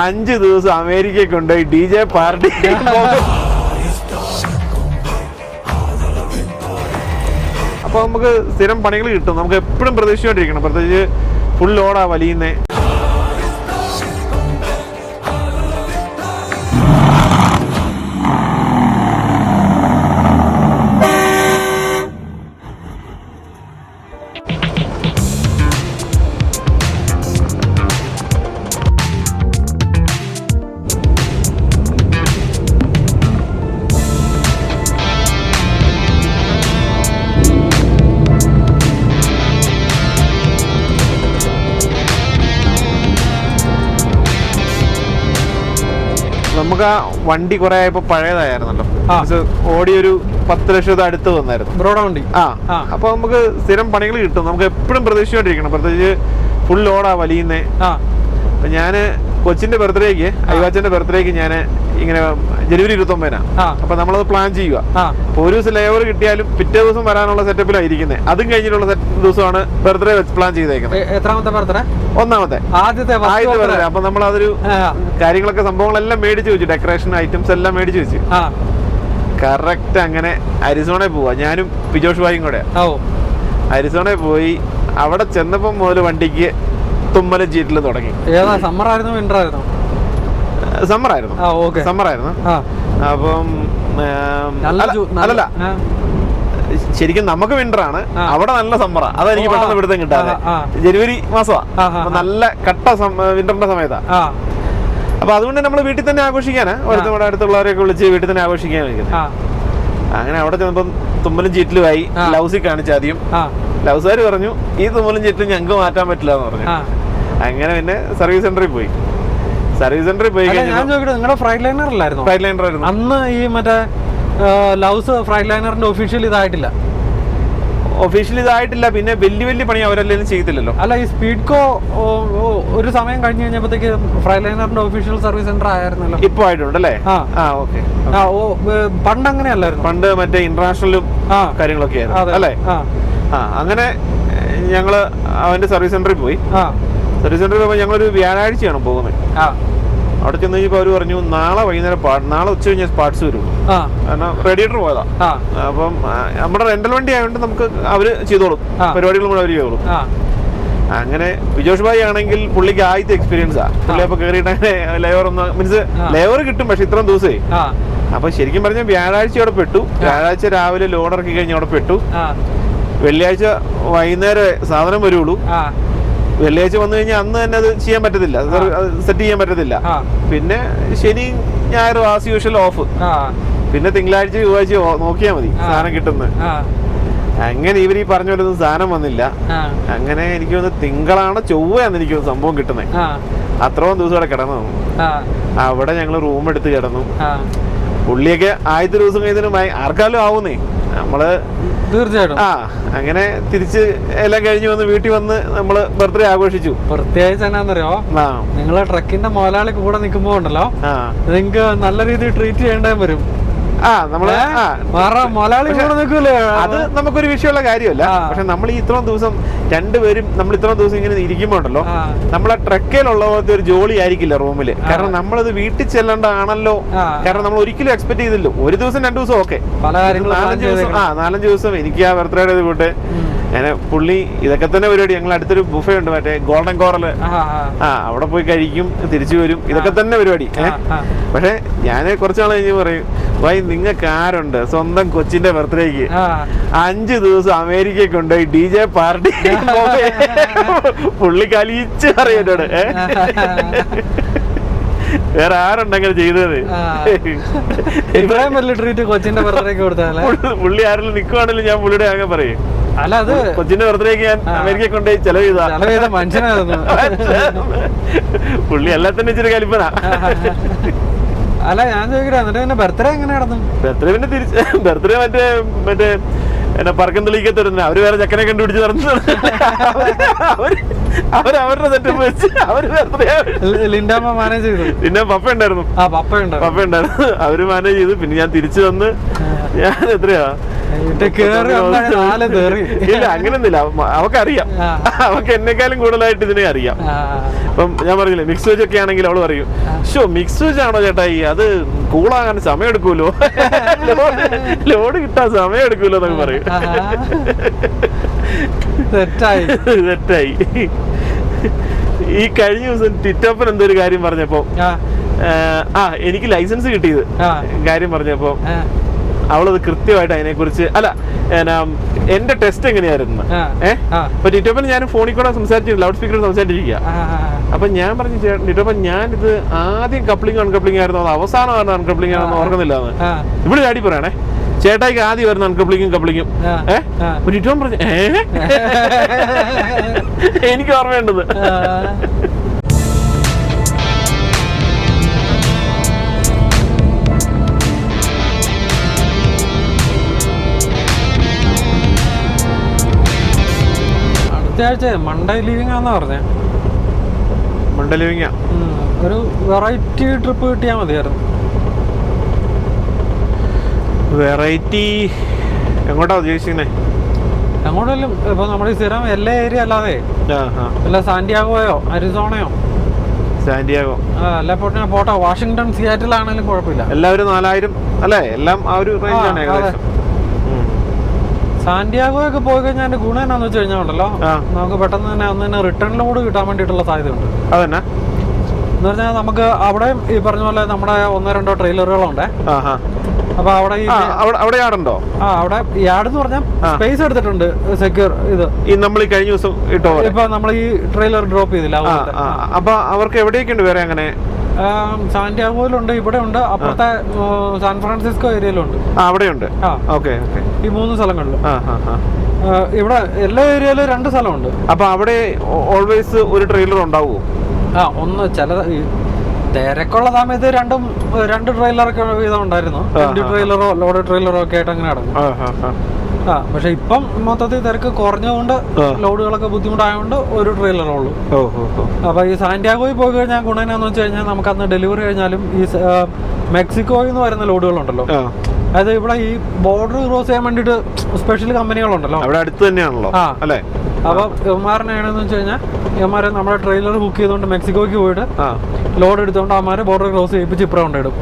5 ദിവസം അമേരിക്കയിൽ കൊണ്ടുപോയി DJ പാർട്ടി. അപ്പോൾ നമുക്ക് സ്ഥിരം പണികൾ കിട്ടും. നമുക്ക് എപ്പോഴും പ്രതീക്ഷിച്ചുകൊണ്ടിരിക്കണം. പ്രത്യേകിച്ച് ഫുൾ ലോഡാ വലിയുന്നേ. നമുക്ക് ആ വണ്ടി കുറെ ഇപ്പൊ പഴയതായിരുന്നല്ലോ. ഓടി ഒരു 10 ലക്ഷം അടുത്ത് വന്നായിരുന്നു ബ്രോഡ വണ്ടി. അപ്പൊ നമുക്ക് സ്ഥിരം പണികൾ കിട്ടും. നമുക്ക് എപ്പോഴും പ്രതീക്ഷിച്ചുകൊണ്ടിരിക്കണം. പ്രത്യേകിച്ച് ഫുൾ ലോഡാ വലിയുന്നേ. അപ്പൊ ഞാന് കൊച്ചിന്റെ ബർത്ത്ഡേക്ക്, അയ്യാച്ചന്റെ ബർത്ത്ഡേക്ക് ഞാൻ ഇങ്ങനെ ജനുവരി 29-നാണ്. അപ്പൊ നമ്മളത് പ്ലാൻ ചെയ്യുക. ഒരു ദിവസം ലേബർ കിട്ടിയാലും പിറ്റേ ദിവസം വരാനുള്ള സെറ്റപ്പിലാണ് ഇരിക്കുന്നത്. അതും കഴിഞ്ഞിട്ടുള്ള ദിവസമാണ് ബർത്ത്ഡേ പ്ലാൻ ചെയ്തേക്കുന്നത്. എത്രാമത്തെ ബർത്ത്ഡേ? ഒന്നാമത്തെ, ആദ്യത്തെ ബർത്ത്ഡേ. അപ്പൊ നമ്മൾ അതൊരു കാര്യങ്ങളൊക്കെ സംഭവങ്ങളെല്ലാം മേടിച്ചു വെച്ചു, ഡെക്കറേഷൻ ഐറ്റംസ് എല്ലാം മേടിച്ചു വെച്ചു. കറക്റ്റ് അങ്ങനെ അരിസോണയിൽ പോവാ. ഞാനും പിജോഷ് ഭായിയും കൂടെ അരിസോണയിൽ പോയി. അവിടെ ചെന്നപ്പോ മുതൽ വണ്ടിക്ക് തുമ്മലും ചീറ്റിൽ തുടങ്ങി. സമ്മർ ആയിരുന്നു വിന്റർ ആയിരുന്നു? സമ്മറായിരുന്നു. അപ്പം അല്ലല്ല, ശരിക്കും നമുക്ക് വിന്റർ ആണ്, അവിടെ നല്ല സമ്മറാ. അതെനിക്ക് പെട്ടെന്ന് പിടുത്തം കിട്ടാതെ. ജനുവരി മാസമാണ്, നല്ല കട്ട വിന്ററിന്റെ സമയത്താ. അപ്പൊ അതുകൊണ്ട് നമ്മൾ വീട്ടിൽ തന്നെ ആഘോഷിക്കാനാ, നമ്മുടെ അടുത്തുള്ളവരെയൊക്കെ വിളിച്ച് വീട്ടിൽ തന്നെ ആഘോഷിക്കാൻ വെക്കുന്നത്. അങ്ങനെ അവിടെ ചെന്നപ്പം തുമ്മലും ചീറ്റിലുമായി. ലൗസിൽ കാണിച്ച ആദ്യം. ലൗസുകാർ പറഞ്ഞു ഈ തുമ്മലും ചീറ്റിലും ഞങ്ങൾക്ക് മാറ്റാൻ പറ്റില്ല എന്ന് പറഞ്ഞു. അങ്ങനെ പിന്നെ സർവീസ് സെന്ററിൽ പോയി. നിങ്ങളുടെ ഫ്രൈഡ് ലൈനർ അല്ലായിരുന്നു? ഫ്രൈഡ് ലൈനർ ആയിരുന്നു അന്ന്. ഈ മറ്റേ ലൗസ് ഫ്രൈഡ് ലൈനറിന്റെ ഒഫീഷ്യൽ ഇതായിട്ടില്ല. പിന്നെ വലിയ പണി അവരെല്ലാം ചെയ്തില്ലല്ലോ. അല്ല, ഈ സ്പീഡ്കോ ഒരു സമയം കഴിഞ്ഞ് കഴിഞ്ഞപ്പോഴത്തേക്ക് ഫ്രൈഡ് ലൈനറിന്റെ ഒഫീഷ്യൽ സർവീസ് സെന്റർ ആയിരുന്നല്ലോ. ഇപ്പൊ ആയിട്ടുണ്ടല്ലേ? പണ്ട് അങ്ങനെയല്ലായിരുന്നു. പണ്ട് മറ്റേ ഇന്റർനാഷണലും കാര്യങ്ങളൊക്കെ ആയിരുന്നു അല്ലേ? അങ്ങനെ ഞങ്ങള് അവന്റെ സർവീസ് സെന്ററിൽ പോയി. സർവീസ് സെന്ററിൽ പോയി ഞങ്ങളൊരു വ്യാഴാഴ്ചയാണ് പോകുന്നത്. അവിടെ ചെന്ന് കഴിഞ്ഞപ്പോൾ അവര് പറഞ്ഞു നാളെ വൈകുന്നേരം നാളെ ഉച്ച കഴിഞ്ഞ പാർട്സ് വരുള്ളൂ. കാരണം റേഡിയേറ്റർ പോയതാ. അപ്പം നമ്മുടെ റെന്റൽ വണ്ടി ആയതുകൊണ്ട് നമുക്ക് അവര് ചെയ്തോളും, പരിപാടികൾ കൂടെ അവര് ചെയ്തോളും. അങ്ങനെ പിജോഷ് ഭായി ആണെങ്കിൽ പുള്ളിക്ക് ആദ്യത്തെ എക്സ്പീരിയൻസാ. പുള്ളി അപ്പൊ കയറിയിട്ട് അങ്ങനെ ലേബർ ഒന്ന് മീൻസ് ലേബർ കിട്ടും, പക്ഷെ ഇത്രയും ദിവസമേ. അപ്പൊ ശരിക്കും പറഞ്ഞാൽ വ്യാഴാഴ്ച അവിടെ പെട്ടു. വ്യാഴാഴ്ച രാവിലെ ലോഡ് ഇറക്കി കഴിഞ്ഞ് അവിടെ പെട്ടു. വെള്ളിയാഴ്ച വൈകുന്നേരം സാധനം വരുള്ളൂ. വെള്ളിയാഴ്ച വന്നു കഴിഞ്ഞാൽ അന്ന് തന്നെ അത് ചെയ്യാൻ പറ്റത്തില്ല, സെറ്റ് ചെയ്യാൻ പറ്റത്തില്ല. പിന്നെ ശനി ഞായറും ആസ് യൂഷ്വൽ ഓഫ്. പിന്നെ തിങ്കളാഴ്ച ചൊവ്വാഴ്ച നോക്കിയാൽ മതി സാധനം കിട്ടുന്നത്. അങ്ങനെ ഇവർ ഈ പറഞ്ഞ പോലെ ഒന്നും സാധനം വന്നില്ല. അങ്ങനെ എനിക്ക് തോന്നുന്നു തിങ്കളാണ് ചൊവ്വയാന്ന് എനിക്ക് സംഭവം കിട്ടുന്നത്. അത്രയും ദിവസം അവിടെ കിടന്നു. അവിടെ ഞങ്ങള് റൂം എടുത്ത് കിടന്നു. പുള്ളിയൊക്കെ ആദ്യത്തെ ദിവസം കഴിഞ്ഞതിന് ആർക്കാലും ആവുന്നേ നമ്മള് തീർച്ചയായിട്ടും. അങ്ങനെ തിരിച്ച് എല്ലാം കഴിഞ്ഞ് വന്ന് വീട്ടിൽ വന്ന് നമ്മള് ബർത്ത്ഡേ ആഘോഷിച്ചു. പ്രത്യേകിച്ച് എന്നാന്നറിയോ, നിങ്ങള് ട്രക്കിന്റെ മുതലാളി കൂടെ നിൽക്കുമ്പോ ഉണ്ടല്ലോ, നിങ്ങക്ക് നല്ല രീതിയിൽ ട്രീറ്റ് ചെയ്യേണ്ടേ വരും. അത് നമുക്കൊരു വിഷയമുള്ള കാര്യമല്ല. പക്ഷെ നമ്മൾ ഈ ഇത്രയും ദിവസം രണ്ടുപേരും നമ്മൾ ഇത്രയും ദിവസം ഇങ്ങനെ ഇരിക്കുമ്പോ ഉണ്ടല്ലോ, നമ്മളെ ട്രക്കിലുള്ള പോലത്തെ ഒരു ജോലി ആയിരിക്കില്ല റൂമില്. കാരണം നമ്മളത് വീട്ടിൽ ചെല്ലേണ്ടതാണല്ലോ. കാരണം നമ്മൾ ഒരിക്കലും എക്സ്പെക്ട് ചെയ്തില്ലോ. ഒരു ദിവസം 2 ദിവസം ഓക്കെ, 4-5 ദിവസം എനിക്ക് ആ ബർത്ത്ഡേ പോയിട്ട് ഞാൻ പുള്ളി ഇതൊക്കെ തന്നെ പരിപാടി. ഞങ്ങൾ അടുത്തൊരു ബുഫേ ഉണ്ട്, മറ്റേ ഗോൾഡൻ കോറല്. അവിടെ പോയി കഴിക്കും, തിരിച്ചു വരും, ഇതൊക്കെ തന്നെ പരിപാടി. പക്ഷെ ഞാൻ കുറച്ചാൾ കഴിഞ്ഞ് പറയും, ഭായി നിങ്ങൾക്ക് ആരുണ്ട് സ്വന്തം കൊച്ചിന്റെ ബർത്ത്ഡേക്ക് 5 ദിവസം അമേരിക്കയിൽ കൊണ്ടുപോയി DJ പാർട്ടി? പുള്ളി കലിച്ച് പറയും എന്നോട്, വേറെ ആരുണ്ടങ്ങനെ ചെയ്തത്? ഇത്രയും വലിയ ട്രീറ്റ് കൊച്ചിന്റെ ബർത്ത്ഡേക്ക് കൊടുത്താൽ പുള്ളി ആരെങ്കിലും നിൽക്കുവാണെങ്കിലും ഞാൻ പുള്ളിയുടെ അങ്ങനെ പറയും. അല്ല, അത് കൊച്ചിന്റെ ബർത്ത്ഡേക്ക് ഞാൻ അമേരിക്കയിൽ കൊണ്ടുപോയി ചെലവ് ചെയ്ത മനുഷ്യനായിരുന്നു പുള്ളി എല്ലാത്തിനും ഇച്ചിരി കലിപ്പനാ. അല്ല, ഞാൻ ചോദിക്കട്ടെ, എന്നിട്ട് ബർത്ത്ഡേ എങ്ങനെ നടന്നു? ബർത്ത്ഡേ പിന്നെ തിരിച്ച് ബർത്ത്ഡേ മറ്റേ എന്നെ പറക്കം തെളിയിക്കത്തരുന്ന അവര് വേറെ ചെക്കനെ കണ്ടുപിടിച്ച് നടന്നു. അവരവരുടെ സെറ്റപ്പ് വെച്ച് അവര് ലിൻഡാമ്മ മാനേജ് ചെയ്തു. പിന്നെ പപ്പ ഉണ്ടായിരുന്നു. അവര് മാനേജ് ചെയ്തു. പിന്നെ ഞാൻ തിരിച്ചു വന്ന് ഞാൻ എത്രയാ ഇല്ല, അങ്ങനൊന്നുമില്ല. അവക്കറിയാം, അവക്ക് എന്നെക്കാളും കൂടുതലായിട്ട് ഇതിനെ അറിയാം. ഇപ്പം ഞാൻ പറഞ്ഞില്ലേ മിക്സ് വെജ് ഒക്കെ ആണെങ്കിൽ അവള് പറയും, മിക്സ് വെജ് ആണോ ചേട്ടായി, അത് കൂളാകാൻ സമയം എടുക്കൂലോ, ലോഡ് കിട്ടാൻ സമയം എടുക്കൂലോ എന്നൊക്കെ പറയും. തെറ്റായി. ഈ കഴിഞ്ഞ ദിവസം ടിറ്റോപ്പൻ എന്തോ ഒരു കാര്യം പറഞ്ഞപ്പോ, എനിക്ക് ലൈസൻസ് കിട്ടിയത് കാര്യം പറഞ്ഞപ്പോ അവളത് കൃത്യമായിട്ട് അതിനെ കുറിച്ച് അല്ല എന്റെ ടെസ്റ്റ് എങ്ങനെയായിരുന്നു അപ്പൊ ടിറ്റോപ്പൻ ഞാൻ ഫോണിൽ കൂടെ സംസാരിച്ചില്ല, ലൗഡ് സ്പീക്കറിൽ സംസാരിച്ചിരിക്കുക. അപ്പൊ ഞാൻ പറഞ്ഞു, ടിറ്റോപ്പൻ ഞാനിത് ആദ്യം കപ്ലിംഗ് അൺകപ്ലിംഗ് ആയിരുന്നു, അത് അവസാനമാണ് അൺകപ്ലിംഗ് ആണെന്ന് ഓർക്കുന്നില്ല എന്ന് ഇവിടെ ചാടി പറയണേ. ചേട്ടായിക്ക് ആദ്യം വരുന്ന അൺകപ്ലിങ്ങും കപ്ലിങ്ങും ടിറ്റോപ്പൻ പറഞ്ഞു എനിക്ക് ഓർമ്മയുണ്ടത്. അടുത്തയാഴ്ച മൺഡേ ലീവിംഗ് ആണെന്നാ പറഞ്ഞേ. മൺഡേ ലീവിംഗ് ഒരു വെറൈറ്റി ട്രിപ്പ് കിട്ടിയാൽ മതിയായിരുന്നു. വെറൈറ്റി എങ്ങോട്ടാ ഉദ്ദേശിക്കുന്നേ? എങ്ങോട്ടെങ്കിലും ഇപ്പൊ നമ്മുടെ സ്ഥിരം എല്ലാ ഏരിയ അല്ലാതെ അല്ല സാന്റിയാഗോയോ അരിസോണയോ സാന്റിയാഗോ അല്ല പോട്ടെ വാഷിങ്ടൺ സിയാറ്റിൽ ആണെങ്കിലും കുഴപ്പമില്ല. എല്ലാവരും 4000 അല്ലേ, എല്ലാം ആ ഒരു റേഞ്ചാണ് ഏകദേശം. സാന്റിയാഗോ ഒക്കെ പോയി കഴിഞ്ഞാൽ എന്റെ ഗുണം എന്നാന്ന് വെച്ച് കഴിഞ്ഞാൽ ഉണ്ടല്ലോ, നമുക്ക് പെട്ടെന്ന് തന്നെ അന്ന് തന്നെ റിട്ടേൺ ലോഡ് കിട്ടാൻ വേണ്ടിയിട്ടുള്ള സാധ്യതയുണ്ട്. അതന്നെ എന്ന് പറഞ്ഞാൽ നമുക്ക് അവിടെ ഈ പറഞ്ഞ പോലെ നമ്മുടെ 1-2 ട്രെയിലറുകളുണ്ട്. അപ്പൊ അവിടെ അവിടെ യാർഡുണ്ടോ? അവിടെ യാർഡ് എന്ന് പറഞ്ഞാൽ സ്പേസ് എടുത്തിട്ടുണ്ട് സെക്യൂർ. ഇത് നമ്മൾ ഈ കഴിഞ്ഞ ദിവസം ഇട്ടോ ഇപ്പൊ നമ്മൾ ഈ ട്രെയിലർ ഡ്രോപ്പ് ചെയ്തില്ല. അപ്പൊ അവർക്ക് എവിടെയൊക്കെ ഉണ്ട് വേറെ? അങ്ങനെ സാന്റിയാഗോയിലുണ്ട്, ഇവിടെ ഉണ്ട്, അപ്പുറത്തെ സാൻ ഫ്രാൻസിസ്കോ ഏരിയയിലുണ്ട്. അവിടെയുണ്ട്. ഈ 3 സ്ഥലങ്ങളിലും. ഇവിടെ എല്ലാ ഏരിയയിലും 2 സ്ഥലമുണ്ട്. അപ്പൊ അവിടെ ഓൾവേസ് ഒരു ട്രെയിലർ ഉണ്ടാവുമോ? ഒന്ന് ചില തിരക്കുള്ള സമയത്ത് 2 ട്രെയിലറൊക്കെ വീതം ഉണ്ടായിരുന്നു. 2 ട്രെയിലറോ ലോഡ് ട്രെയിലറോ ഒക്കെ ആയിട്ട് അങ്ങനെ നടക്കും. പക്ഷെ ഇപ്പം മൊത്തത്തിൽ തിരക്ക് കുറഞ്ഞതുകൊണ്ട് ലോഡുകളൊക്കെ ബുദ്ധിമുട്ടായതുകൊണ്ട് ഒരു ട്രെയിലറേ ഉള്ളൂ. അപ്പൊ ഈ സാന്റിയാഗോയിൽ പോയി കഴിഞ്ഞാൽ ഗുണമെന്നാന്ന് വെച്ച് കഴിഞ്ഞാൽ നമുക്ക് അന്ന് ഡെലിവറി കഴിഞ്ഞാലും ഈ മെക്സിക്കോയിൽ നിന്ന് വരുന്ന ലോഡുകളുണ്ടല്ലോ, അതായത് ഇവിടെ ഈ ബോർഡർ ക്രോസ് ചെയ്യാൻ വേണ്ടിട്ട് സ്പെഷ്യൽ കമ്പനികളുണ്ടല്ലോ, അവിടെ അടുത്ത് തന്നെയാണല്ലോ അല്ലേ. അപ്പൊ ഇവന്മാരനാണെന്ന് വെച്ച് കഴിഞ്ഞാൽ ഇവന്മാരെ നമ്മുടെ ട്രെയിലർ ബുക്ക് ചെയ്തുകൊണ്ട് മെക്സിക്കോയ്ക്ക് പോയിട്ട് ലോഡ് എടുത്തുകൊണ്ട് അവന്മാരെ ബോർഡർ ക്രോസ് ചെയ്യിപ്പിച്ച് ഇപ്പുറം കൊണ്ടിടും.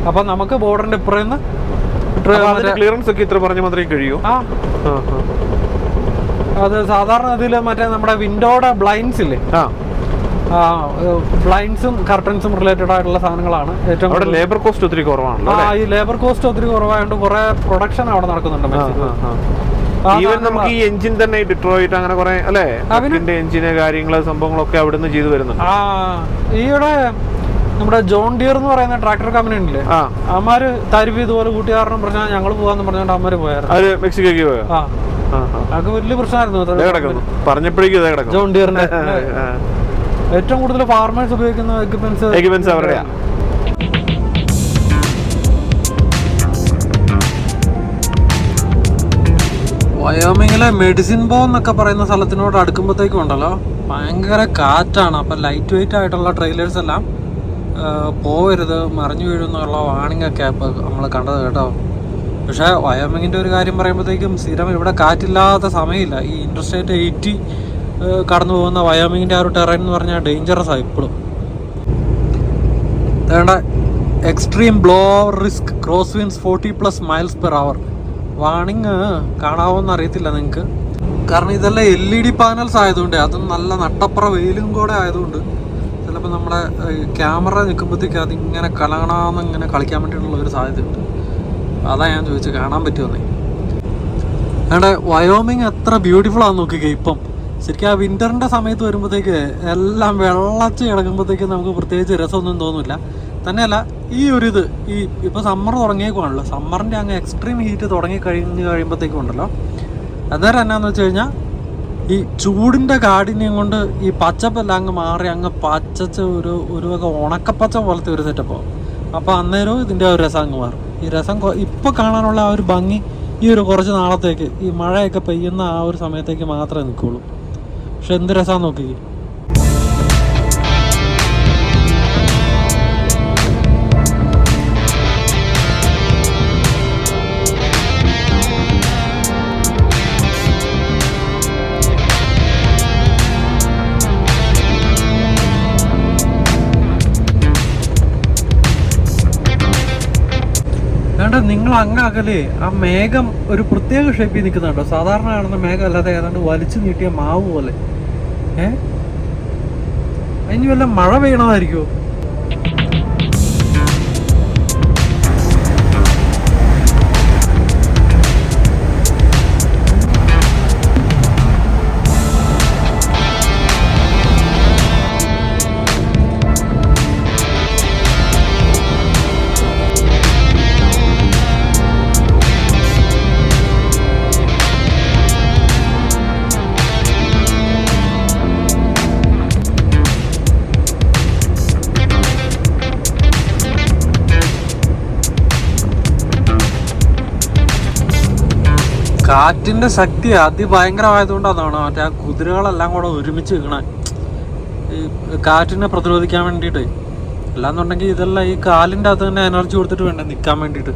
അപ്പൊ നമുക്ക് ബോർഡറിന്റെ ഇപ്പുറന്ന് ക്ലിയറൻസ് ഒക്കെ ഇത്ര പറഞ്ഞ മാത്രമേ കഴിയൂ. അത് സാധാരണ ഇതിൽ മറ്റേ നമ്മുടെ വിൻഡോയുടെ ബ്ലൈൻഡ്സ് ഇല്ലേ, ബ്ലൈൻഡ്സും കർട്ടൻസും റിലേറ്റഡ് ആയിട്ടുള്ള സാധനങ്ങളാണ് ഏറ്റവും. അവിടെ ലേബർ കോസ്റ്റ് ഒത്തിരി കുറവാണ്. ഈ ലേബർ കോസ്റ്റ് ഒത്തിരി കുറവായതുകൊണ്ട് കുറെ പ്രൊഡക്ഷൻ അവിടെ നടക്കുന്നുണ്ട്. ഈവൻ നമുക്ക് ഈ എഞ്ചിൻ തന്നെ ഡിട്രോയിറ്റ് അങ്ങനെ കുറെ അല്ലെ എഞ്ചിന് കാര്യങ്ങള് സംഭവങ്ങളൊക്കെ അവിടുന്ന് ചെയ്തു വരുന്നുണ്ട്. ഈയിടെ നമ്മുടെ ജോൺ ഡിയർ എന്ന് പറയുന്ന ട്രാക്ടർ കമ്പനി ഉണ്ടല്ലേ, അമ്മാര് താരിഫ് ഇതുപോലെ കൂട്ടുകാരണം പറഞ്ഞാൽ ഞങ്ങൾ പോവാന്ന് പറഞ്ഞോണ്ട് അമ്മാര് പോയായിരുന്നു. മെക്സിക്കോക്ക് പോയോ? അതൊക്കെ വലിയ പ്രശ്നമായിരുന്നു. പറഞ്ഞപ്പോഴേക്കും ജോൺ ഡിയറിന്റെ ഏറ്റവും കൂടുതൽ ഫാർമേഴ്സ് ഉപയോഗിക്കുന്ന എക്യുപ്മെന്റ്സ് അവരുടെയാ. വയോമിങ്ങിലെ മെഡിസിൻ ബോ എന്നൊക്കെ പറയുന്ന സ്ഥലത്തിനോട് അടുക്കുമ്പോഴത്തേക്കും ഉണ്ടല്ലോ ഭയങ്കര കാറ്റാണ്. അപ്പം ലൈറ്റ് വെയിറ്റ് ആയിട്ടുള്ള ട്രെയിലേഴ്സ് എല്ലാം പോവരുത്, മറിഞ്ഞു വീഴുന്നുള്ള വാണിംഗ് ഒക്കെ ഇപ്പോൾ നമ്മൾ കണ്ടത് കേട്ടോ. പക്ഷേ വയോമിങ്ങിൻ്റെ ഒരു കാര്യം പറയുമ്പോഴത്തേക്കും സ്ഥിരം ഇവിടെ കാറ്റില്ലാത്ത സമയമില്ല. ഈ ഇൻറ്റർസ്റ്റേറ്റ് 80 കടന്നു പോകുന്ന വയോമിങ്ങിൻ്റെ ആ ഒരു ടെറൈൻ എന്ന് പറഞ്ഞാൽ ഡേഞ്ചറസ് ആണ് ഇപ്പോഴും. വേണ്ട extreme blow risk crosswinds 40+ miles/hour. വാണിങ് കാണാവോന്ന് അറിയത്തില്ല നിങ്ങൾക്ക്, കാരണം ഇതെല്ലാം LED പാനൽസ് ആയതുകൊണ്ട്, അതും നല്ല നട്ടപ്പുറ വെയിലും കൂടെ ആയതുകൊണ്ട് ചിലപ്പോൾ നമ്മുടെ ക്യാമറ നിൽക്കുമ്പോഴത്തേക്ക് അതിങ്ങനെ കലകണമെന്ന് ഇങ്ങനെ കളിക്കാൻ വേണ്ടിയിട്ടുള്ള ഒരു സാധ്യതയുണ്ട്. അതാ ഞാൻ ചോദിച്ചു കാണാൻ പറ്റുമെന്നേ. അവിടെ വയോമിങ് എത്ര ബ്യൂട്ടിഫുൾ ആണെന്ന് നോക്കിക്കേ. ഇപ്പം ശരിക്കും ആ വിൻ്ററിൻ്റെ സമയത്ത് വരുമ്പോഴത്തേക്ക് എല്ലാം വെള്ളച്ച് കിടക്കുമ്പോഴത്തേക്ക് നമുക്ക് പ്രത്യേകിച്ച് രസമൊന്നും തോന്നില്ല. തന്നെയല്ല ഈ ഒരു ഈ ഇപ്പോൾ സമ്മർ തുടങ്ങിയേക്കുവാണല്ലോ, സമ്മറിൻ്റെ അങ്ങ് എക്സ്ട്രീം ഹീറ്റ് കഴിയുമ്പോഴത്തേക്കും ഉണ്ടല്ലോ, അന്നേരം എന്നാന്ന് വെച്ച് കഴിഞ്ഞാൽ ഈ ചൂടിൻ്റെ കാഠിന്യം കൊണ്ട് ഈ പച്ചപ്പെല്ലാം അങ്ങ് മാറി അങ്ങ് പച്ചച്ച് ഒരു വക ഉണക്കപ്പച്ച പോലത്തെ ഒരു സെറ്റപ്പാവും. അപ്പോൾ അന്നേരവും ഇതിൻ്റെ ഒരു രസം അങ്ങ് മാറും. ഈ രസം ഇപ്പോൾ കാണാനുള്ള ആ ഒരു ഭംഗി ഈ ഒരു കുറച്ച് നാളത്തേക്ക് ഈ മഴയൊക്കെ പെയ്യുന്ന ആ ഒരു സമയത്തേക്ക് മാത്രമേ നിൽക്കുള്ളൂ. പക്ഷെ എന്ത് രസമാണെന്ന് നോക്കി. ഏതാണ്ട് നിങ്ങൾ അങ്ങകലെ ആ മേഘം ഒരു പ്രത്യേക ഷേപ്പിൽ നിൽക്കുന്നുണ്ടോ? സാധാരണ കാണുന്ന മേഘം അല്ലാതെ ഏതാണ്ട് വലിച്ചു നീട്ടിയ മാവ് പോലെ. ഇനി വല്ല മഴ പെയ്യണമായിരിക്കുമോ? കാറ്റിന്റെ ശക്തി അതിഭയങ്കരമായതുകൊണ്ടാണ് മറ്റേ ആ കുതിരകളെല്ലാം കൂടെ ഒരുമിച്ച് നിൽക്കണേ, ഈ കാറ്റിനെ പ്രതിരോധിക്കാൻ വേണ്ടിയിട്ട്. അല്ലാന്നുണ്ടെങ്കിൽ ഇതെല്ലാം ഈ കാലിൻ്റെ അകത്ത് തന്നെ എനർജി കൊടുത്തിട്ട് വേണ്ടേ നിൽക്കാൻ വേണ്ടിയിട്ട്.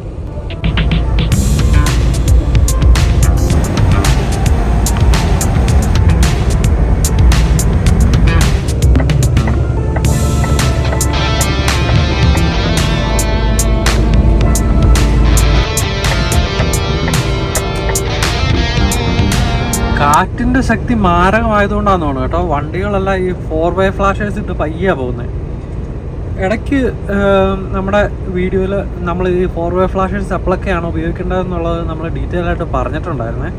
കാറ്റിൻ്റെ ശക്തി മാരകമായതുകൊണ്ടാണെന്ന് തോന്നുന്നു കേട്ടോ. വണ്ടികളെല്ലാം ഈ 4x ഫ്ലാഷേഴ്സ് ഇട്ട് പയ്യാണ് പോകുന്നത്. ഇടയ്ക്ക് നമ്മുടെ വീഡിയോയിൽ നമ്മൾ ഈ 4x ഫ്ലാഷേഴ്സ് എപ്പോഴൊക്കെയാണ് ഉപയോഗിക്കേണ്ടതെന്നുള്ളത് നമ്മൾ ഡീറ്റെയിൽ ആയിട്ട് പറഞ്ഞിട്ടുണ്ടായിരുന്നേ.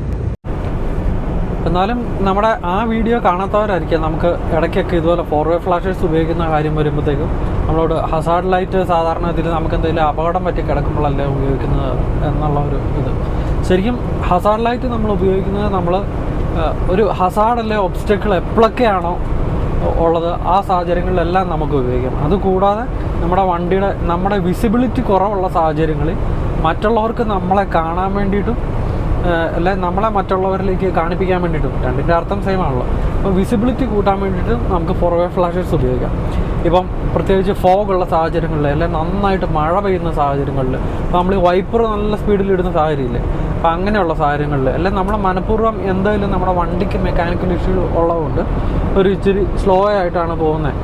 എന്നാലും നമ്മുടെ ആ വീഡിയോ കാണാത്തവരായിരിക്കും നമുക്ക് ഇടയ്ക്കൊക്കെ ഇതുപോലെ 4x ഫ്ലാഷേഴ്സ് ഉപയോഗിക്കുന്ന കാര്യം വരുമ്പോഴത്തേക്കും നമ്മളോട് ഹസാർഡ് ലൈറ്റ് സാധാരണ ഇതിൽ നമുക്ക് എന്തെങ്കിലും അപകടം പറ്റി കിടക്കുമ്പോഴല്ലേ ഉപയോഗിക്കുന്നത് എന്നുള്ള ഒരു ഇത്. ശരിക്കും ഹസാർഡ് ലൈറ്റ് നമ്മൾ ഉപയോഗിക്കുന്നത് നമ്മൾ ഒരു ഹസാർഡല്ലേ ഒബ്സ്റ്റക്കിൾ എപ്പോഴൊക്കെയാണോ ഉള്ളത് ആ സാഹചര്യങ്ങളിലെല്ലാം നമുക്ക് ഉപയോഗിക്കാം. അതുകൂടാതെ നമ്മുടെ വിസിബിലിറ്റി കുറവുള്ള സാഹചര്യങ്ങളിൽ മറ്റുള്ളവർക്ക് നമ്മളെ കാണാൻ വേണ്ടിയിട്ടും അല്ലെ നമ്മളെ മറ്റുള്ളവരിലേക്ക് കാണിപ്പിക്കാൻ വേണ്ടിയിട്ടും, രണ്ടിൻ്റെ അർത്ഥം സെയിം ആണല്ലോ. അപ്പോൾ വിസിബിലിറ്റി കൂട്ടാൻ വേണ്ടിയിട്ടും നമുക്ക് 4x ഫ്ലാഷേഴ്സ് ഉപയോഗിക്കാം. ഇപ്പം പ്രത്യേകിച്ച് ഫോഗുള്ള സാഹചര്യങ്ങളിൽ അല്ലെ നന്നായിട്ട് മഴ പെയ്യുന്ന സാഹചര്യങ്ങളിൽ, ഇപ്പോൾ നമ്മൾ ഈ വൈപ്പർ നല്ല സ്പീഡിൽ ഇടുന്ന സാഹചര്യമില്ലേ, അപ്പോൾ അങ്ങനെയുള്ള സാഹചര്യങ്ങളിൽ അല്ലെ നമ്മൾ മനഃപൂർവ്വം എന്തായാലും നമ്മുടെ വണ്ടിക്ക് മെക്കാനിക്കൽ ഇഷ്യൂ ഉള്ളതുകൊണ്ട് ഒരു ഇച്ചിരി സ്ലോ ആയിട്ടാണ് പോകുന്നത്,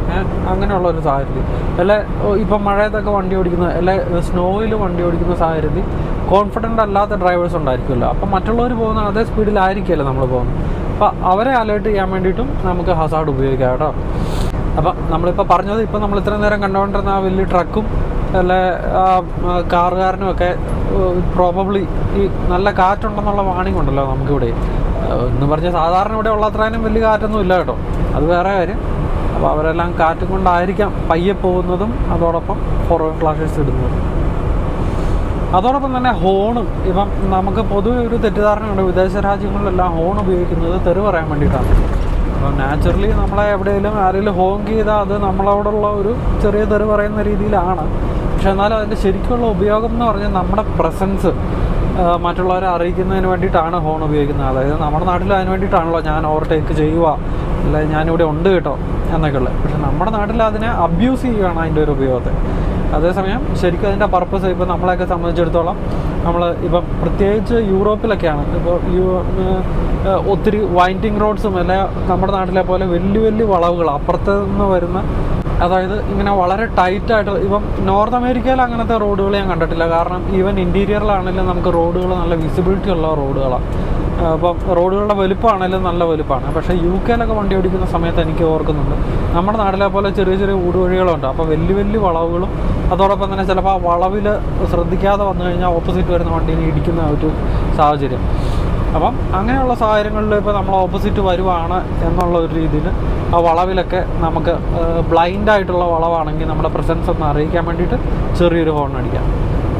അങ്ങനെയുള്ള ഒരു സാഹചര്യം അല്ലെ ഇപ്പം മഴയത്തൊക്കെ വണ്ടി ഓടിക്കുന്ന അല്ലെ സ്നോയിൽ വണ്ടി ഓടിക്കുന്ന സാഹചര്യത്തിൽ കോൺഫിഡൻ്റ് അല്ലാത്ത ഡ്രൈവേഴ്സ് ഉണ്ടായിരിക്കുമല്ലോ. അപ്പം മറ്റുള്ളവർ പോകുന്ന അതേ സ്പീഡിലായിരിക്കുമല്ലോ നമ്മൾ പോകുന്നത്. അപ്പോൾ അവരെ അലേർട്ട് ചെയ്യാൻ വേണ്ടിയിട്ടും നമുക്ക് ഹസാർഡ് ഉപയോഗിക്കാം കേട്ടോ. അപ്പം നമ്മളിപ്പോൾ പറഞ്ഞത് ഇപ്പം നമ്മൾ ഇത്രയും നേരം കണ്ടുകൊണ്ടിരുന്ന ആ വലിയ ട്രക്കും അല്ലെ കാറുകാരനും ഒക്കെ പ്രോബബ്ലി ഈ നല്ല കാറ്റുണ്ടെന്നുള്ള വാണിംഗ് ഉണ്ടല്ലോ നമുക്കിവിടെ. എന്ന് പറഞ്ഞാൽ സാധാരണ ഇവിടെ ഉള്ള അത്രയും വലിയ കാറ്റൊന്നും ഇല്ല കേട്ടോ, അത് വേറെ കാര്യം. അപ്പോൾ അവരെല്ലാം കാറ്റും കൊണ്ടായിരിക്കാം പയ്യെ പോകുന്നതും അതോടൊപ്പം 4x ഫ്ലാഷേഴ്സ് ഇടുന്നതും. അതോടൊപ്പം തന്നെ ഹോണും ഇപ്പം നമുക്ക് പൊതുവെ ഒരു തെറ്റിദ്ധാരണയുണ്ട്, വിദേശ രാജ്യങ്ങളിലെല്ലാം ഹോൺ ഉപയോഗിക്കുന്നത് തെറി പറയാൻ വേണ്ടിയിട്ടാണ്. അപ്പം നാച്ചുറലി നമ്മളെ എവിടെയെങ്കിലും ആരെങ്കിലും ഹോൺ ചെയ്താൽ അത് നമ്മളോടുള്ള ഒരു ചെറിയ തെറി പറയുന്ന രീതിയിലാണ്. പക്ഷെ എന്നാലും അതിൻ്റെ ശരിക്കുള്ള ഉപയോഗം എന്ന് പറഞ്ഞാൽ നമ്മുടെ പ്രസൻസ് മറ്റുള്ളവരെ അറിയിക്കുന്നതിന് വേണ്ടിയിട്ടാണ് ഹോൺ ഉപയോഗിക്കുന്നത്. അതായത് നമ്മുടെ നാട്ടിൽ അതിന് വേണ്ടിയിട്ടാണല്ലോ ഞാൻ ഓവർടേക്ക് ചെയ്യുക അല്ല ഞാനിവിടെ ഉണ്ട് കേട്ടോ എന്നൊക്കെ ഉള്ളത്. പക്ഷെ നമ്മുടെ നാട്ടിൽ അതിനെ അബ്യൂസ് ചെയ്യുകയാണ് അതിൻ്റെ ഒരു ഉപയോഗത്തെ. അതേസമയം ശരിക്കും അതിൻ്റെ പർപ്പസ് ഇപ്പോൾ നമ്മളെയൊക്കെ സംബന്ധിച്ചിടത്തോളം നമ്മൾ ഇപ്പം പ്രത്യേകിച്ച് യൂറോപ്പിലൊക്കെയാണ് ഇപ്പോൾ ഒത്തിരി വൈൻഡിങ് റോഡ്സും അല്ലെ നമ്മുടെ നാട്ടിലെ പോലെ വലിയ വലിയ വളവുകൾ അപ്പുറത്ത് നിന്ന് വരുന്ന, അതായത് ഇങ്ങനെ വളരെ ടൈറ്റായിട്ട് ഇപ്പം നോർത്ത് അമേരിക്കയിൽ അങ്ങനത്തെ റോഡുകൾ ഞാൻ കണ്ടിട്ടില്ല. കാരണം ഈവൻ ഇൻറ്റീരിയറിലാണെങ്കിലും നമുക്ക് റോഡുകൾ നല്ല വിസിബിലിറ്റി ഉള്ള റോഡുകളാണ്. അപ്പം റോഡുകളുടെ വലുപ്പമാണെങ്കിലും നല്ല വലുപ്പമാണ്. പക്ഷേ UK-ലൊക്കെ വണ്ടി ഓടിക്കുന്ന സമയത്ത് എനിക്ക് ഓർക്കുന്നുണ്ട് നമ്മുടെ നാട്ടിലെ പോലെ ചെറിയ ചെറിയ ഊടുവഴികളുണ്ട്. അപ്പോൾ വലിയ വലിയ വളവുകളും അതോടൊപ്പം തന്നെ ചിലപ്പോൾ ആ വളവിൽ ശ്രദ്ധിക്കാതെ വന്നു കഴിഞ്ഞാൽ ഓപ്പോസിറ്റ് വരുന്ന വണ്ടീനെ ഇടിക്കുന്ന ഒരു സാഹചര്യം. അപ്പം അങ്ങനെയുള്ള സാഹചര്യങ്ങളിൽ ഇപ്പോൾ നമ്മൾ ഓപ്പോസിറ്റ് വരുവാണ് എന്നുള്ള ഒരു രീതിയിൽ ആ വളവിലൊക്കെ നമുക്ക് ബ്ലൈൻഡായിട്ടുള്ള വളവാണെങ്കിൽ നമ്മുടെ പ്രസൻസ് ഒന്ന് അറിയിക്കാൻ വേണ്ടിയിട്ട് ചെറിയൊരു ഹോൺ അടിക്കാം.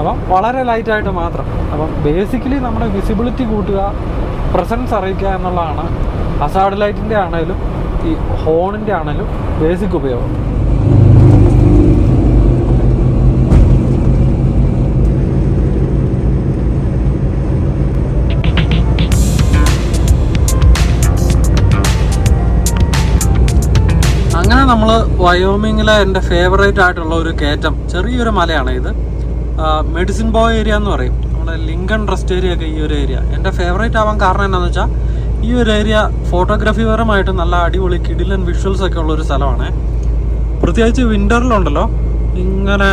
അപ്പം വളരെ ലൈറ്റായിട്ട് മാത്രം. അപ്പം ബേസിക്കലി നമ്മുടെ വിസിബിലിറ്റി കൂട്ടുക, പ്രസൻസ് അറിയിക്കുക എന്നുള്ളതാണ് ഹസാർഡ് ലൈറ്റിൻ്റെ ആണെങ്കിലും ഈ ഹോണിൻ്റെ ആണെങ്കിലും ബേസിക് ഉപയോഗം. അങ്ങനെ നമ്മൾ വയോമിങ്ങിലെ എൻ്റെ ഫേവറേറ്റ് ആയിട്ടുള്ള ഒരു കയറ്റം, ചെറിയൊരു മലയാണ് ഇത്, മെഡിസിൻ ബോയ് ഏരിയ എന്ന് പറയും. നമ്മുടെ ലിങ്കൺ റെസ്റ്റ് ഏരിയ ഒക്കെ ഈ ഒരു ഏരിയ എൻ്റെ ഫേവറേറ്റ് ആവാൻ കാരണം എന്താണെന്ന് വെച്ചാൽ ഈ ഒരു ഏരിയ ഫോട്ടോഗ്രാഫിപരമായിട്ട് നല്ല അടിപൊളി കിടിലൻ വിഷ്വൽസ് ഒക്കെ ഉള്ളൊരു സ്ഥലമാണ്. പ്രത്യേകിച്ച് വിൻ്ററിലുണ്ടല്ലോ ഈ ഇങ്ങനെ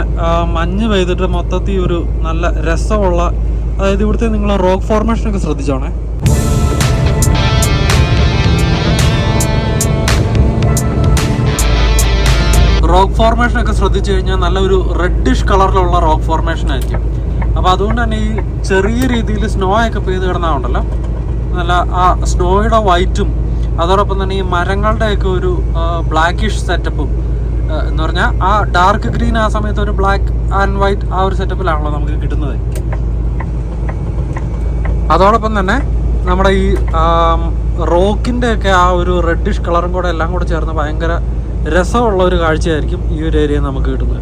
മഞ്ഞ് പെയ്തിട്ട് മൊത്തത്തിൽ ഒരു നല്ല രസമുള്ള, അതായത് ഇവിടുത്തെ നിങ്ങൾ റോക്ക് ഫോർമേഷനൊക്കെ ശ്രദ്ധിച്ചോണേ. റോക്ക് ഫോർമേഷൻ ഒക്കെ ശ്രദ്ധിച്ചു കഴിഞ്ഞാൽ നല്ല ഒരു റെഡിഷ് കളറിലുള്ള റോക്ക് ഫോർമേഷൻ ആയിരിക്കും. അപ്പോൾ അതുകൊണ്ട് തന്നെ ഈ ചെറിയ രീതിയിൽ സ്നോ ഒക്കെ പെയ്ത് കിടന്നാണ്ടല്ലോ, നല്ല ആ സ്നോയുടെ വൈറ്റും അതോടൊപ്പം തന്നെ ഈ മരങ്ങളുടെയൊക്കെ ഒരു ബ്ലാക്കിഷ് സെറ്റപ്പും എന്ന് പറഞ്ഞാൽ ആ ഡാർക്ക് ഗ്രീൻ ആ സമയത്ത് ഒരു ബ്ലാക്ക് ആൻഡ് വൈറ്റ് ആ ഒരു സെറ്റപ്പിലാണല്ലോ നമുക്ക് കിട്ടുന്നത്. അതോടൊപ്പം തന്നെ നമ്മുടെ ഈ റോക്കിൻ്റെ ഒക്കെ ആ ഒരു റെഡിഷ് കളറും കൂടെ എല്ലാം കൂടെ ചേർന്ന് ഭയങ്കര രസമുള്ള ഒരു കാഴ്ചയായിരിക്കും ഈ ഒരു ഏരിയ നമുക്ക് കിട്ടുന്നത്.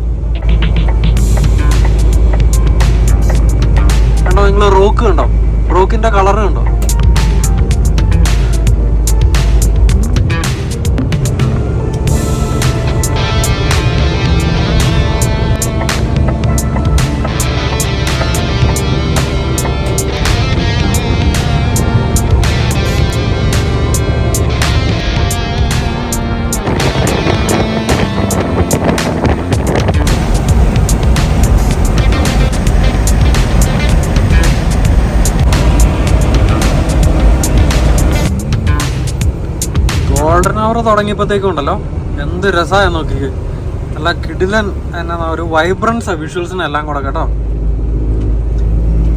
കണ്ടോ നിങ്ങൾ റോക്ക് കണ്ടോ, റോക്കിന്റെ കളർ കണ്ടോ? ഗോൾഡൻ അവർ തുടങ്ങിയപ്പോഴത്തേക്കും ഉണ്ടല്ലോ എന്ത് രസമായി നോക്കിക്ക്, നല്ല കിടിലൻ എന്നാ ഒരു വൈബ്രൻസ് വിഷ്വൽസിനെല്ലാം കൂടെ കേട്ടോ.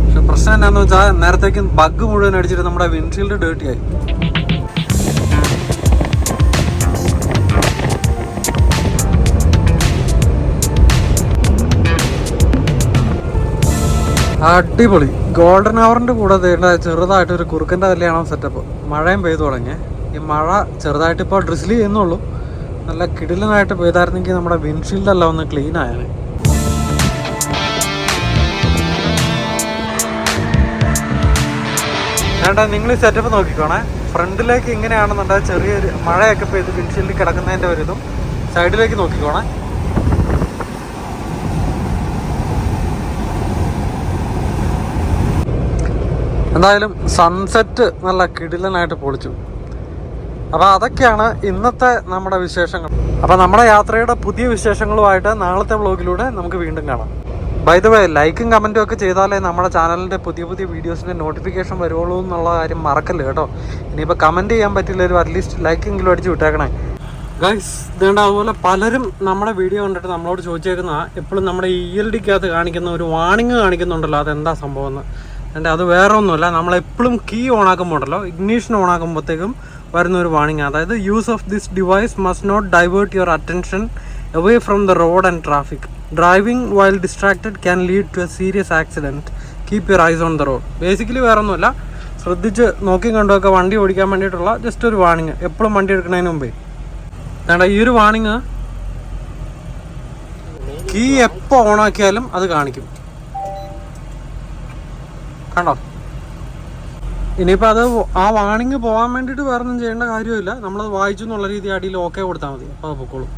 പക്ഷെ പ്രശ്നം എന്നാന്ന് വെച്ചാൽ നേരത്തേക്ക് ബഗ് മുഴുവൻ അടിച്ചിട്ട് നമ്മുടെ വിൻഷീൽഡ് ഡേർട്ടിയായി. അടിപൊളി. ഗോൾഡൻ അവറിന്റെ കൂടെ ചെറുതായിട്ടൊരു കുറുക്കൻ്റെ കല്യാണം സെറ്റപ്പ്. മഴയും പെയ്തു തുടങ്ങി. ഈ മഴ ചെറുതായിട്ട് ഇപ്പോൾ ഡ്രിസിൽ ചെയ്യുന്നുള്ളൂ. നല്ല കിടിലനായിട്ട് പെയ്തായിരുന്നെങ്കിൽ നമ്മുടെ വിൻഷീൽഡെല്ലാം ഒന്ന് ക്ലീൻ ആയാണ്. വേണ്ട നിങ്ങൾ ഈ സെറ്റപ്പ് നോക്കിക്കോണേ. ഫ്രണ്ടിലേക്ക് ഇങ്ങനെയാണെന്നുണ്ടെങ്കിൽ ചെറിയൊരു മഴയൊക്കെ പെയ്ത് വിൻഷീൽഡിൽ കിടക്കുന്നതിൻ്റെ ഒരു ഇതും സൈഡിലേക്ക് നോക്കിക്കോണേ. എന്തായാലും സൺസെറ്റ് നല്ല കിടിലനായിട്ട് പൊളിച്ചു. അപ്പോൾ അതൊക്കെയാണ് ഇന്നത്തെ നമ്മുടെ വിശേഷങ്ങൾ. അപ്പോൾ നമ്മുടെ യാത്രയുടെ പുതിയ വിശേഷങ്ങളുമായിട്ട് നാളത്തെ വ്ളോഗിലൂടെ നമുക്ക് വീണ്ടും കാണാം. ബൈ ദ വേ, ലൈക്കും കമൻറ്റും ഒക്കെ ചെയ്താലേ നമ്മുടെ ചാനലിൻ്റെ പുതിയ പുതിയ വീഡിയോസിൻ്റെ നോട്ടിഫിക്കേഷൻ വരുള്ളൂ എന്നുള്ള കാര്യം മറക്കല്ലേ കേട്ടോ. ഇനിയിപ്പോൾ കമൻറ്റ് ചെയ്യാൻ പറ്റില്ലെങ്കിലും അറ്റ്ലീസ്റ്റ് ലൈക്കെങ്കിലും അടിച്ച് വിട്ടേക്കണേ ഗൈസ്. ഇതുകൊണ്ട് അതുപോലെ പലരും നമ്മുടെ വീഡിയോ കണ്ടിട്ട് നമ്മളോട് ചോദിച്ചേക്കുന്ന എപ്പോഴും നമ്മുടെ ELD-ക്കകത്ത് കാണിക്കുന്ന ഒരു വാണിംഗ് കാണിക്കുന്നുണ്ടല്ലോ, അതെന്താ സംഭവം എന്ന്. എൻ്റെ അത് വേറെ ഒന്നുമല്ല, നമ്മളെപ്പോഴും കീ ഓണാക്കുമ്പോൾ ഉണ്ടല്ലോ, ഇഗ്നീഷൻ ഓണാക്കുമ്പോഴത്തേക്കും വരുന്ന ഒരു വാണിംഗ്. അതായത് use of this device must not divert your attention away from the road and traffic. Driving while distracted can lead to a serious accident. Keep your eyes on the road. Basically വേറെ ഒന്നുമല്ല, ശ്രദ്ധിച്ച് നോക്കി കണ്ടുമൊക്കെ വണ്ടി ഓടിക്കാൻ വേണ്ടിയിട്ടുള്ള just ഒരു warning. എപ്പോഴും വണ്ടി എടുക്കുന്നതിന് മുമ്പേ വേണ്ട ഈ ഒരു വാണിംഗ് കീ എപ്പോൾ ഓണാക്കിയാലും അത് കാണിക്കും. കണ്ടോ? ഇനിയിപ്പോൾ അത് ആ വാണിംഗ് പോകാൻ വേണ്ടിയിട്ട് വേറെ ഒന്നും ചെയ്യേണ്ട കാര്യമില്ല. നമ്മളത് വായിച്ചു എന്നുള്ള രീതി അടിയിൽ ഓക്കെ കൊടുത്താൽ മതി, അപ്പോൾ അത് പൊക്കോളും.